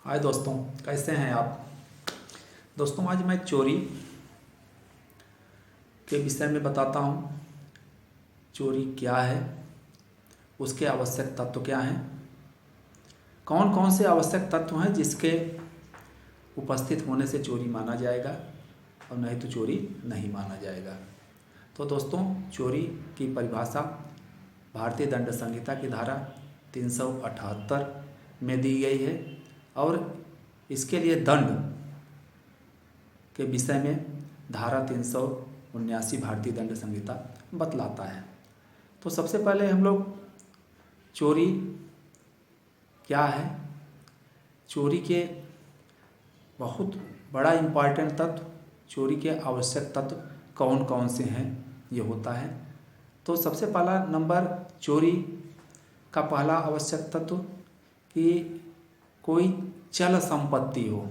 हाय दोस्तों, कैसे हैं आप। दोस्तों, आज मैं चोरी के विषय में बताता हूँ। चोरी क्या है, उसके आवश्यक तत्व क्या हैं, कौन कौन से आवश्यक तत्व हैं जिसके उपस्थित होने से चोरी माना जाएगा और नहीं तो चोरी नहीं माना जाएगा। तो दोस्तों, चोरी की परिभाषा भारतीय दंड संहिता की धारा 378 में दी गई है और इसके लिए दंड के विषय में धारा 379 भारतीय दंड संहिता बतलाता है। तो सबसे पहले हम लोग चोरी क्या है, चोरी के बहुत बड़ा इम्पॉर्टेंट तत्व, चोरी के आवश्यक तत्व कौन कौन से हैं ये होता है। तो सबसे पहला नंबर चोरी का पहला आवश्यक तत्व कि कोई चल संपत्ति हो,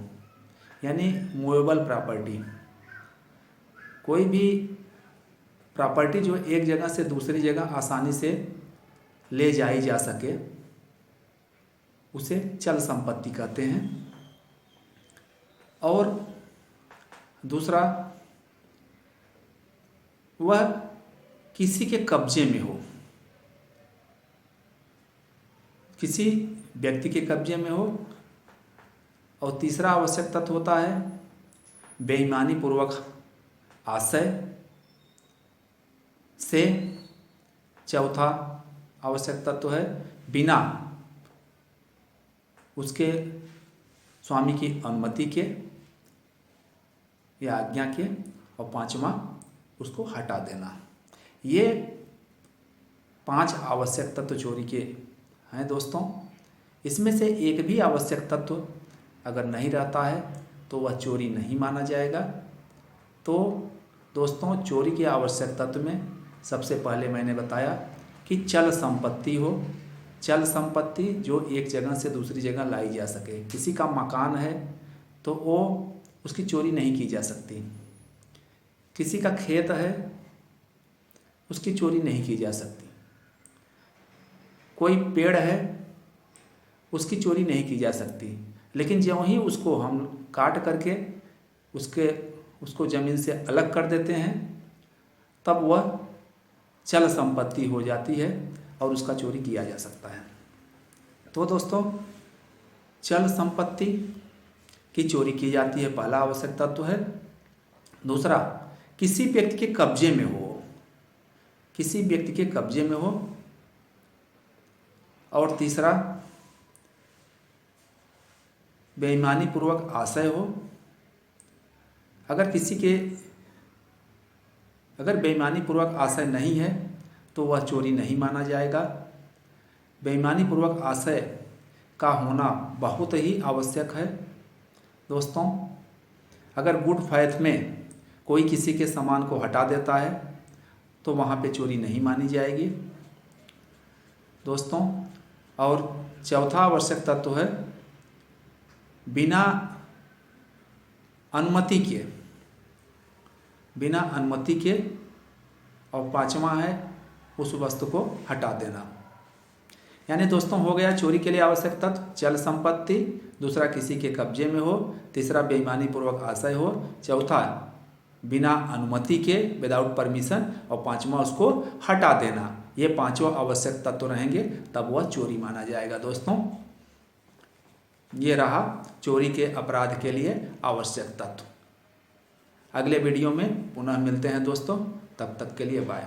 यानी मूवेबल प्रॉपर्टी। कोई भी प्रॉपर्टी जो एक जगह से दूसरी जगह आसानी से ले जाई जा सके उसे चल संपत्ति कहते हैं। और दूसरा, वह किसी के कब्जे में हो, किसी व्यक्ति के कब्जे में हो। और तीसरा आवश्यक तत्व होता है बेईमानी पूर्वक आशय से। चौथा आवश्यक तत्व है बिना उसके स्वामी की अनुमति के या आज्ञा के। और पांचवा, उसको हटा देना। ये 5 आवश्यक तत्व चोरी के हैं दोस्तों। इसमें से एक भी आवश्यक तत्व अगर नहीं रहता है तो वह चोरी नहीं माना जाएगा। तो दोस्तों, चोरी के आवश्यक तत्व में सबसे पहले मैंने बताया कि चल संपत्ति हो। चल संपत्ति जो एक जगह से दूसरी जगह लाई जा सके। किसी का मकान है तो वो उसकी चोरी नहीं की जा सकती। किसी का खेत है, उसकी चोरी नहीं की जा सकती। कोई पेड़ है, उसकी चोरी नहीं की जा सकती। लेकिन ज्यों ही उसको हम काट करके उसको ज़मीन से अलग कर देते हैं तब वह चल संपत्ति हो जाती है और उसका चोरी किया जा सकता है। तो दोस्तों, चल संपत्ति की चोरी की जाती है, पहला आवश्यक तत्व है। दूसरा, किसी व्यक्ति के कब्जे में हो, किसी व्यक्ति के कब्जे में हो। और तीसरा, बेईमानी पूर्वक आशय हो। अगर बेईमानी पूर्वक आशय नहीं है तो वह चोरी नहीं माना जाएगा। बेईमानी पूर्वक आशय का होना बहुत ही आवश्यक है दोस्तों। अगर गुड फेथ में कोई किसी के सामान को हटा देता है तो वहाँ पे चोरी नहीं मानी जाएगी दोस्तों। और चौथा आवश्यक तत्व है बिना अनुमति के। और पांचवा है उस वस्तु को हटा देना। यानी दोस्तों, हो गया चोरी के लिए आवश्यक तत्व चल संपत्ति, दूसरा किसी के कब्जे में हो, तीसरा बेईमानी पूर्वक आशय हो, चौथा बिना अनुमति के विदाउट परमिशन, और पांचवा उसको हटा देना। ये पांचों आवश्यक तत्व रहेंगे तब वह चोरी माना जाएगा दोस्तों। ये रहा चोरी के अपराध के लिए आवश्यक तत्व। अगले वीडियो में पुनः मिलते हैं दोस्तों, तब तक के लिए बाय।